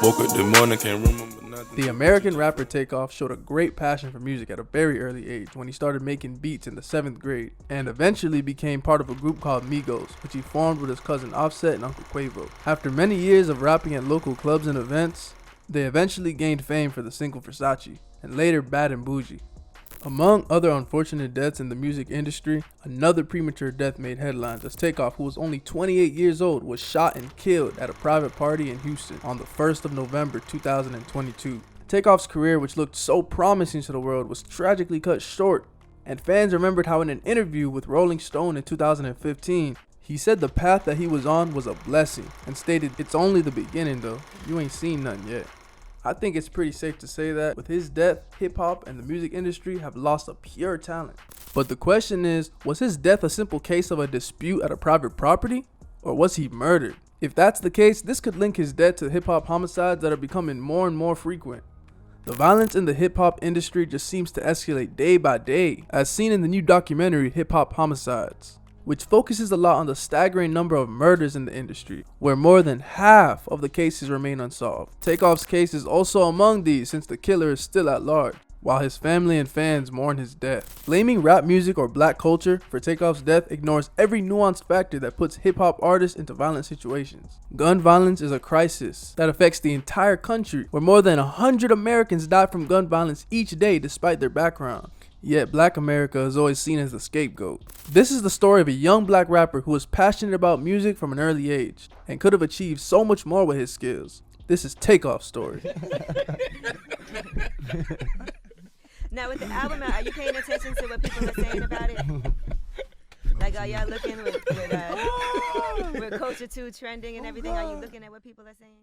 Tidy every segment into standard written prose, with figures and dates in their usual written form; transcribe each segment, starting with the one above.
Woke up this morning, can't remember nothing. The American rapper Takeoff showed a great passion for music at a very early age when he started making beats in the 7th grade and eventually became part of a group called Migos, which he formed with his cousin Offset and Uncle Quavo. After many years of rapping at local clubs and events, they eventually gained fame for the single Versace and later Bad and Bougie. Among other unfortunate deaths in the music industry, another premature death made headlines as Takeoff, who was only 28 years old, was shot and killed at a private party in Houston on the 1st of November 2022. Takeoff's career, which looked so promising to the world, was tragically cut short, and fans remembered how in an interview with Rolling Stone in 2015, he said the path that he was on was a blessing and stated, "It's only the beginning though, you ain't seen nothing yet." I think it's pretty safe to say that with his death, hip-hop and the music industry have lost a pure talent. But the question is, was his death a simple case of a dispute at a private property? Or was he murdered? If that's the case, this could link his death to hip-hop homicides that are becoming more and more frequent. The violence in the hip-hop industry just seems to escalate day by day, as seen in the new documentary Hip-Hop Homicides, which focuses a lot on the staggering number of murders in the industry, where more than half of the cases remain unsolved. Takeoff's case is also among these since the killer is still at large, while his family and fans mourn his death. Blaming rap music or black culture for Takeoff's death ignores every nuanced factor that puts hip-hop artists into violent situations. Gun violence is a crisis that affects the entire country, where more than 100 Americans die from gun violence each day despite their background. Yet Black America is always seen as the scapegoat. This is the story of a young black rapper who was passionate about music from an early age and could have achieved so much more with his skills. This is Takeoff's story. Now with the album out, are you paying attention to what people are saying about it? Like, are y'all looking with Culture 2 trending and everything? Are you looking at what people are saying?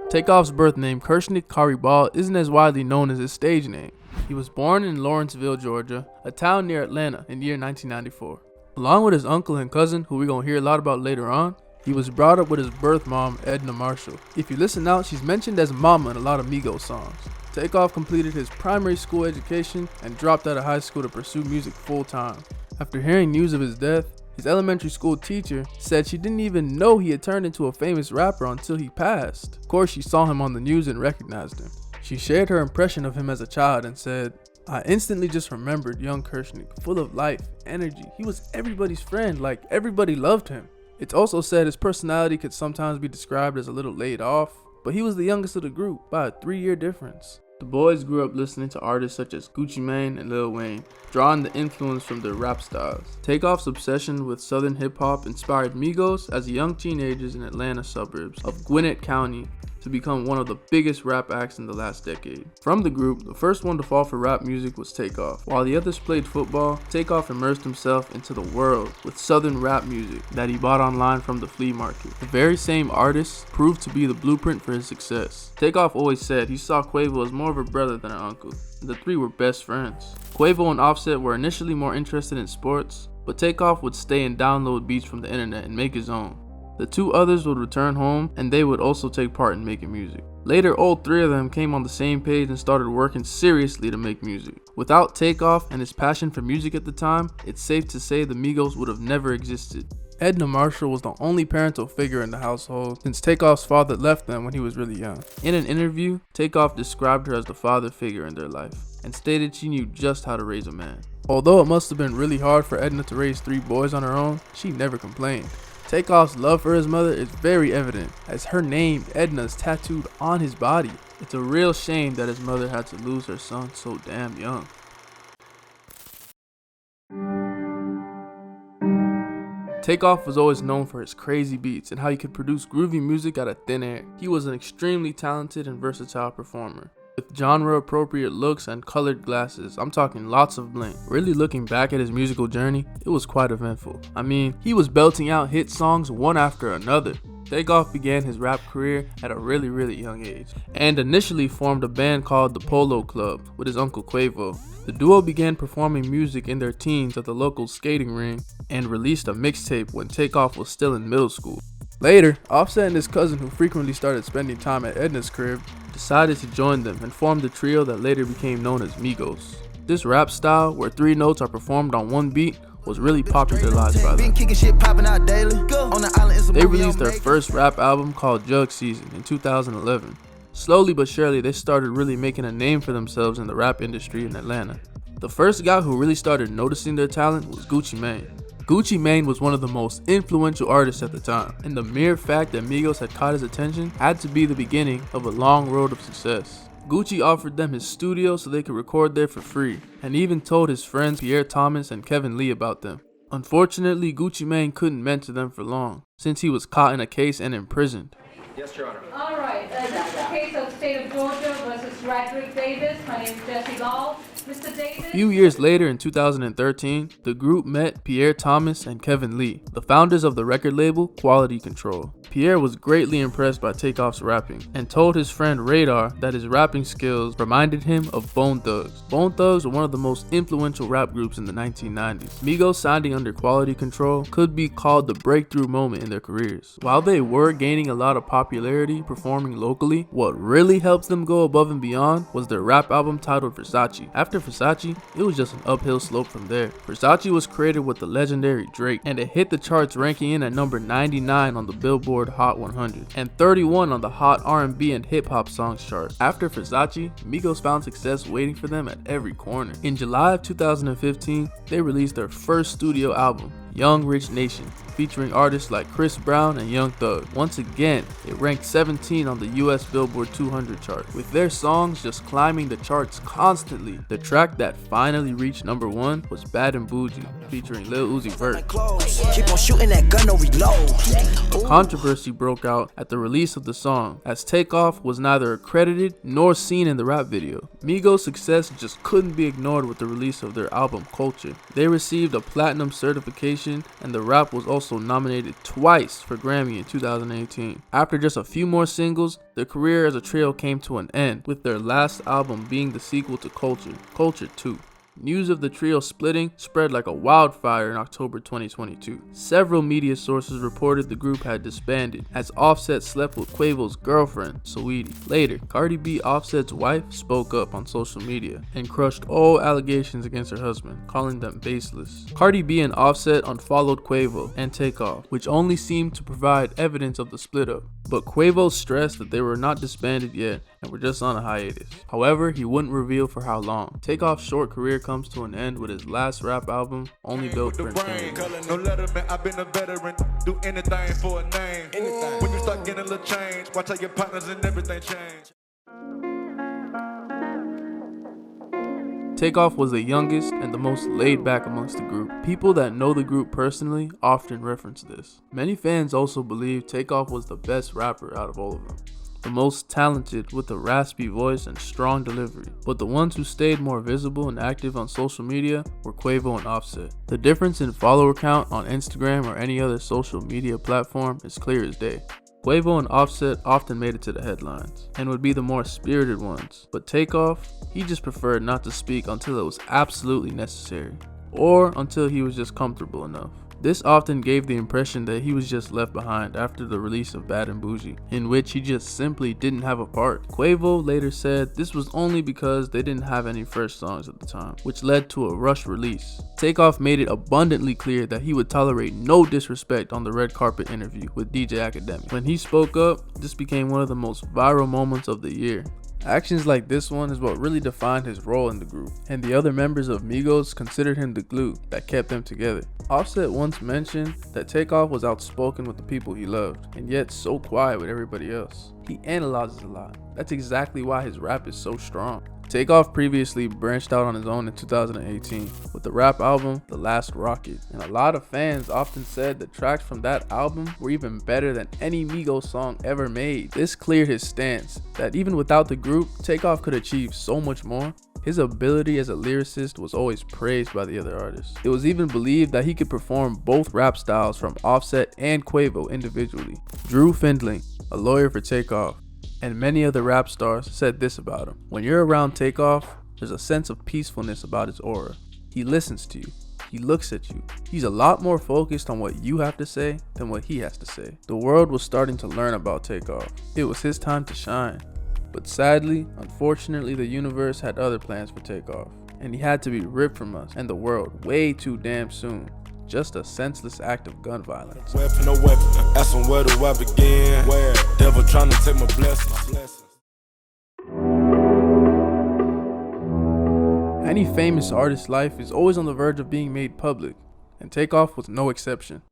Takeoff's birth name, Kershnik Karibal, isn't as widely known as his stage name. He was born in Lawrenceville, Georgia, a town near Atlanta, in the year 1994. Along with his uncle and cousin, who we're going to hear a lot about later on, he was brought up with his birth mom, Edna Marshall. If you listen out, she's mentioned as Mama in a lot of Migos songs. Takeoff completed his primary school education and dropped out of high school to pursue music full time. After hearing news of his death, his elementary school teacher said she didn't even know he had turned into a famous rapper until he passed. Of course, she saw him on the news and recognized him. She shared her impression of him as a child and said, "I instantly just remembered young Kershnik, full of life, energy. He was everybody's friend, like everybody loved him." It's also said his personality could sometimes be described as a little laid off, but he was the youngest of the group by a 3-year difference. The boys grew up listening to artists such as Gucci Mane and Lil Wayne, drawing the influence from their rap styles. Takeoff's obsession with southern hip-hop inspired Migos as young teenagers in Atlanta suburbs of Gwinnett County to become one of the biggest rap acts in the last decade. From the group, the first one to fall for rap music was Takeoff. While the others played football, Takeoff immersed himself into the world with southern rap music that he bought online from the flea market. The very same artist proved to be the blueprint for his success. Takeoff always said he saw Quavo as more of a brother than an uncle. The three were best friends. Quavo and Offset were initially more interested in sports, but Takeoff would stay and download beats from the internet and make his own. The two others would return home and they would also take part in making music. Later, all three of them came on the same page and started working seriously to make music. Without Takeoff and his passion for music at the time, it's safe to say the Migos would have never existed. Edna Marshall was the only parental figure in the household since Takeoff's father left them when he was really young. In an interview, Takeoff described her as the father figure in their life and stated she knew just how to raise a man. Although it must have been really hard for Edna to raise 3 boys on her own, she never complained. Takeoff's love for his mother is very evident, as her name, Edna, is tattooed on his body. It's a real shame that his mother had to lose her son so damn young. Takeoff was always known for his crazy beats and how he could produce groovy music out of thin air. He was an extremely talented and versatile performer, with genre-appropriate looks and colored glasses. I'm talking lots of bling. Really looking back at his musical journey, it was quite eventful. I mean, he was belting out hit songs one after another. Takeoff began his rap career at a really young age, and initially formed a band called the Polo Club with his uncle Quavo. The duo began performing music in their teens at the local skating ring and released a mixtape when Takeoff was still in middle school. Later, Offset and his cousin, who frequently started spending time at Edna's crib, decided to join them and formed the trio that later became known as Migos. This rap style, where 3 notes are performed on one beat, was really popularized by them. They released their first rap album called Jug Season in 2011. Slowly but surely, they started really making a name for themselves in the rap industry in Atlanta. The first guy who really started noticing their talent was Gucci Mane. Gucci Mane was one of the most influential artists at the time, and the mere fact that Migos had caught his attention had to be the beginning of a long road of success. Gucci offered them his studio so they could record there for free, and even told his friends Pierre Thomas and Kevin Lee about them. Unfortunately, Gucci Mane couldn't mentor them for long, since he was caught in a case and imprisoned. Yes, Your Honor. All right, this is the case of State of Georgia versus Radrick Davis. My name is Jesse Gall. Mr. Davis. A few years later, in 2013, the group met Pierre Thomas and Kevin Lee, the founders of the record label Quality Control. Pierre was greatly impressed by Takeoff's rapping and told his friend Radar that his rapping skills reminded him of Bone Thugs. Bone Thugs were one of the most influential rap groups in the 1990s. Migos signing under Quality Control could be called the breakthrough moment in their careers. While they were gaining a lot of popularity performing locally, what really helped them go above and beyond was their rap album titled Versace. After Versace, it was just an uphill slope from there. Versace was created with the legendary Drake, and it hit the charts ranking in at number 99 on the Billboard Hot 100 and 31 on the Hot R&B and Hip Hop Songs chart. After Versace, Migos found success waiting for them at every corner. In July of 2015, they released their first studio album, Young Rich Nation, featuring artists like Chris Brown and Young Thug. Once again, it ranked 17 on the US Billboard 200 chart, with their songs just climbing the charts constantly. The track that finally reached number 1 was Bad and Bougie, featuring Lil Uzi Vert. Keep on shooting that gun, no reload. A controversy broke out at the release of the song, as Takeoff was neither accredited nor seen in the rap video. Migos' success just couldn't be ignored with the release of their album Culture. They received a platinum certification, and the rap was also nominated twice for Grammy in 2018. After just a few more singles, their career as a trio came to an end, with their last album being the sequel to Culture, Culture 2. News of the trio splitting spread like a wildfire in October 2022. Several media sources reported the group had disbanded, as Offset slept with Quavo's girlfriend, Saweetie. Later, Cardi B, Offset's wife, spoke up on social media and crushed all allegations against her husband, calling them baseless. Cardi B and Offset unfollowed Quavo and Takeoff, which only seemed to provide evidence of the split up. But Quavo stressed that they were not disbanded yet and were just on a hiatus. However, he wouldn't reveal for how long. Takeoff's short career comes to an end with his last rap album, Only Built for Infinity. No letterman, I've been a veteran. Do anything for a name. When you start getting a little change, watch how your partners and everything change. Takeoff was the youngest and the most laid back amongst the group. People that know the group personally often reference this. Many fans also believe Takeoff was the best rapper out of all of them, the most talented with a raspy voice and strong delivery. But the ones who stayed more visible and active on social media were Quavo and Offset. The difference in follower count on Instagram or any other social media platform is clear as day. Quavo and Offset often made it to the headlines and would be the more spirited ones, but Takeoff, he just preferred not to speak until it was absolutely necessary, or until he was just comfortable enough. This often gave the impression that he was just left behind after the release of Bad and Bougie, in which he just simply didn't have a part. Quavo later said this was only because they didn't have any fresh songs at the time, which led to a rushed release. Takeoff made it abundantly clear that he would tolerate no disrespect on the red carpet interview with DJ Academic. When he spoke up, this became one of the most viral moments of the year. Actions like this one is what really defined his role in the group, and the other members of Migos considered him the glue that kept them together. Offset once mentioned that Takeoff was outspoken with the people he loved, and yet so quiet with everybody else. He analyzes a lot. That's exactly why his rap is so strong. Takeoff previously branched out on his own in 2018 with the rap album The Last Rocket, and a lot of fans often said the tracks from that album were even better than any Migos song ever made. This cleared his stance that even without the group, Takeoff could achieve so much more. His ability as a lyricist was always praised by the other artists. It was even believed that he could perform both rap styles from Offset and Quavo individually. Drew Findling, a lawyer for Takeoff, and many other rap stars said this about him: when you're around Takeoff, there's a sense of peacefulness about his aura. He listens to you. He looks at you. He's a lot more focused on what you have to say than what he has to say. The world was starting to learn about Takeoff. It was his time to shine. But sadly, unfortunately, the universe had other plans for Takeoff. and he had to be ripped from us and the world way too damn soon. Just a senseless act of gun violence. Weapon, no weapon. Ask him where do I begin? Where? Devil trying to take my blessings. Any famous artist's life is always on the verge of being made public, and Takeoff was no exception.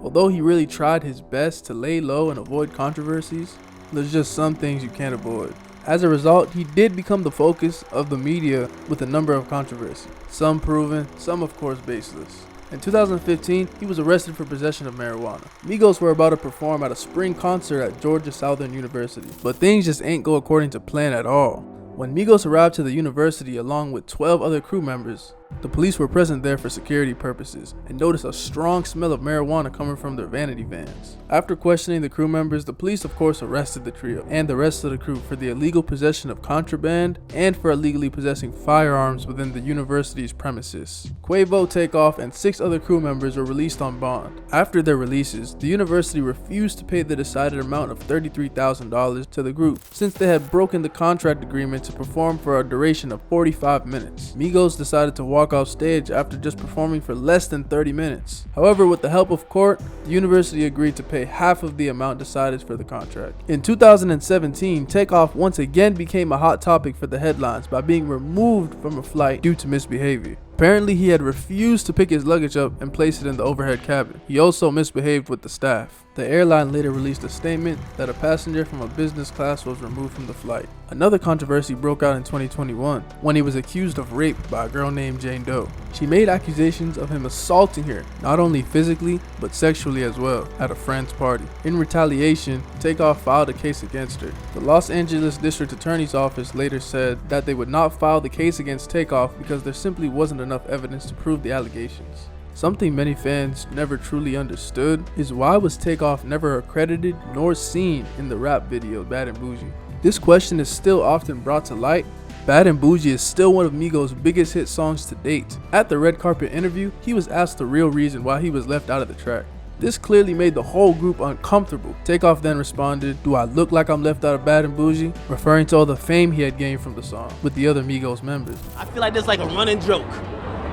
Although he really tried his best to lay low and avoid controversies, there's just some things you can't avoid. As a result, he did become the focus of the media with a number of controversies, some proven, some of course baseless. In 2015, he was arrested for possession of marijuana. Migos were about to perform at a spring concert at Georgia Southern University, but things just ain't go according to plan at all. When Migos arrived to the university along with 12 other crew members, the police were present there for security purposes and noticed a strong smell of marijuana coming from their vanity vans. After questioning the crew members, the police of course arrested the trio and the rest of the crew for the illegal possession of contraband and for illegally possessing firearms within the university's premises. Quavo, Takeoff, and 6 other crew members were released on bond. After their releases, the university refused to pay the decided amount of $33,000 to the group since they had broken the contract agreement to perform for a duration of 45 minutes. Migos decided to walk off stage after just performing for less than 30 minutes. However, with the help of court, the university agreed to pay half of the amount decided for the contract. In 2017, Takeoff once again became a hot topic for the headlines by being removed from a flight due to misbehavior. Apparently, he had refused to pick his luggage up and place it in the overhead cabin. He also misbehaved with the staff. The airline later released a statement that a passenger from a business class was removed from the flight. Another controversy broke out in 2021 when he was accused of rape by a girl named Jane Doe. She made accusations of him assaulting her, not only physically, but sexually as well, at a friend's party. In retaliation, Takeoff filed a case against her. The Los Angeles District Attorney's Office later said that they would not file the case against Takeoff because there simply wasn't enough evidence to prove the allegations. Something many fans never truly understood is why was Takeoff never accredited nor seen in the rap video Bad and Bougie. This question is still often brought to light. Bad and Bougie is still one of Migos' biggest hit songs to date. At the red carpet interview, he was asked the real reason why he was left out of the track. This clearly made the whole group uncomfortable. Takeoff then responded, "Do I look like I'm left out of Bad and Bougie?" referring to all the fame he had gained from the song with the other Migos members. I feel like there's like a running joke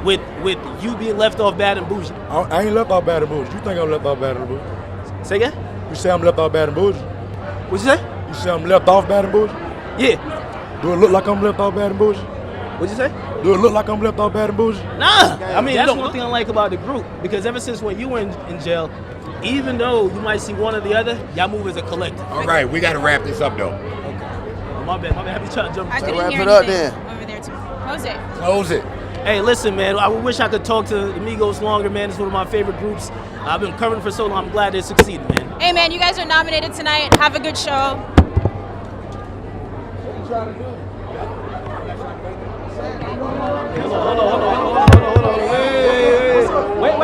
with you being left off Bad and Bougie. I ain't left off Bad and Bougie. You think I'm left off Bad and Bougie? Say again? You say I'm left off Bad and Bougie? What'd you say? You say I'm left off Bad and Bougie? Yeah. Do it look like I'm left off Bad and Bougie? What'd you say? Do it look like I'm left off Bad and Bougie? Nah. I mean, that's one thing I like about the group, because ever since when you were in jail, even though you might see one or the other, y'all move as a collective. All right, we got to wrap this up though. Okay. My bad. I've been trying to jump. I couldn't wrap hear it up anything then. over there too. Close it. Close it. Hey, listen, man. I wish I could talk to the Migos longer, man. It's one of my favorite groups. I've been covering for so long. I'm glad they succeeded, man. Hey, man, you guys are nominated tonight. Have a good show. Hold on. Wait.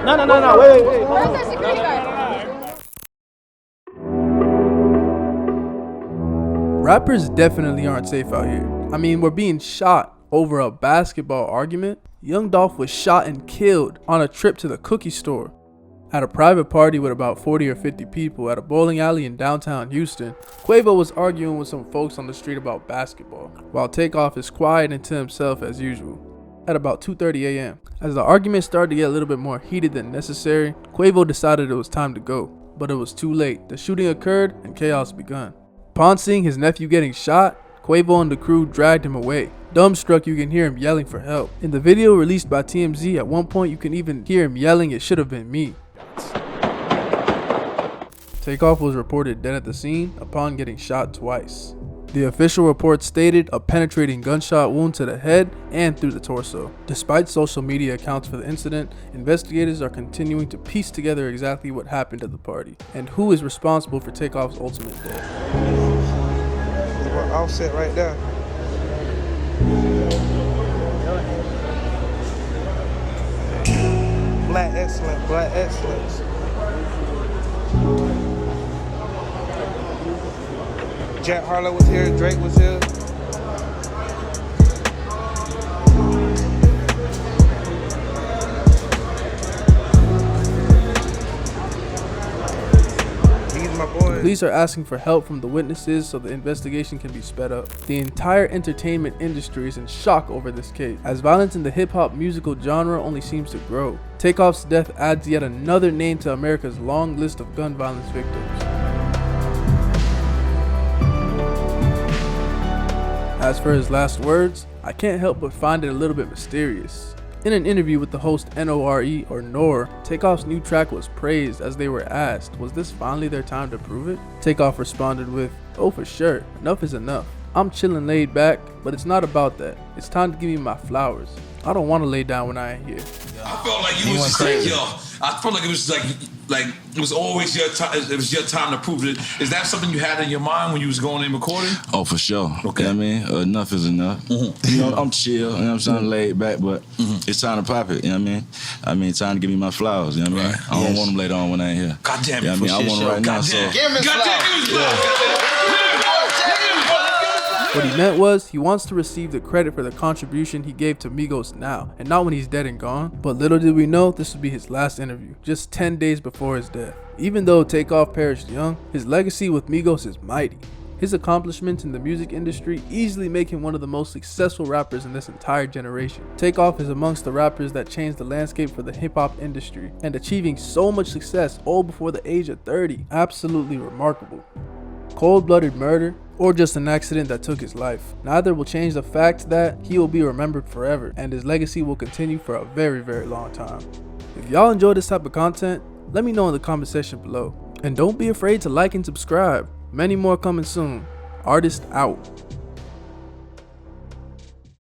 No. Wait. Where's our security guard? Rappers definitely aren't safe out here. I mean, we're being shot over a basketball argument. Young Dolph was shot and killed on a trip to the cookie store. At a private party with about 40 or 50 people at a bowling alley in downtown Houston, Quavo was arguing with some folks on the street about basketball, while Takeoff is quiet and to himself as usual. At about 2:30 a.m. As the argument started to get a little bit more heated than necessary, Quavo decided it was time to go, but it was too late. The shooting occurred and chaos begun. Upon seeing his nephew getting shot, Quavo and the crew dragged him away. Dumbstruck, you can hear him yelling for help. In the video released by TMZ, at one point you can even hear him yelling, "It should have been me." Takeoff was reported dead at the scene upon getting shot twice. The official report stated a penetrating gunshot wound to the head and through the torso. Despite social media accounts for the incident, investigators are continuing to piece together exactly what happened at the party and who is responsible for Takeoff's ultimate death. We're all set right there. Black excellence. Jack Harlow was here, Drake was here. These my boys. Police are asking for help from the witnesses so the investigation can be sped up. The entire entertainment industry is in shock over this case, as violence in the hip-hop musical genre only seems to grow. Takeoff's death adds yet another name to America's long list of gun violence victims. As for his last words, I can't help but find it a little bit mysterious. In an interview with the host Nore, Takeoff's new track was praised as they were asked, was this finally their time to prove it? Takeoff responded with, "Oh for sure, enough is enough. I'm chillin' laid back, but it's not about that. It's time to give me my flowers. I don't want to lay down when I ain't here." I felt like you was just like, yo, I felt like it was like it was always your time. It was your time to prove it. Is that something you had in your mind when you was going in recording? Oh, for sure. Okay. You know what I mean? Enough is enough. Mm-hmm. You know, I'm chill, you know what I'm saying, laid back, but it's time to pop it, you know what I mean? I mean, time to give me my flowers, you know what I mean? I don't want them later on when I ain't here. God damn it, you know what I mean? I want them right now, so. Give me flowers. What he meant was, he wants to receive the credit for the contribution he gave to Migos now, and not when he's dead and gone. But little did we know, this would be his last interview, just 10 days before his death. Even though Takeoff perished young, his legacy with Migos is mighty. His accomplishments in the music industry easily make him one of the most successful rappers in this entire generation. Takeoff is amongst the rappers that changed the landscape for the hip-hop industry, and achieving so much success all before the age of 30, absolutely remarkable. Cold-blooded murder, or just an accident that took his life, neither will change the fact that he will be remembered forever, and his legacy will continue for a very, very long time. If y'all enjoy this type of content, let me know in the comment section below. And don't be afraid to like and subscribe. Many more coming soon. Artist out.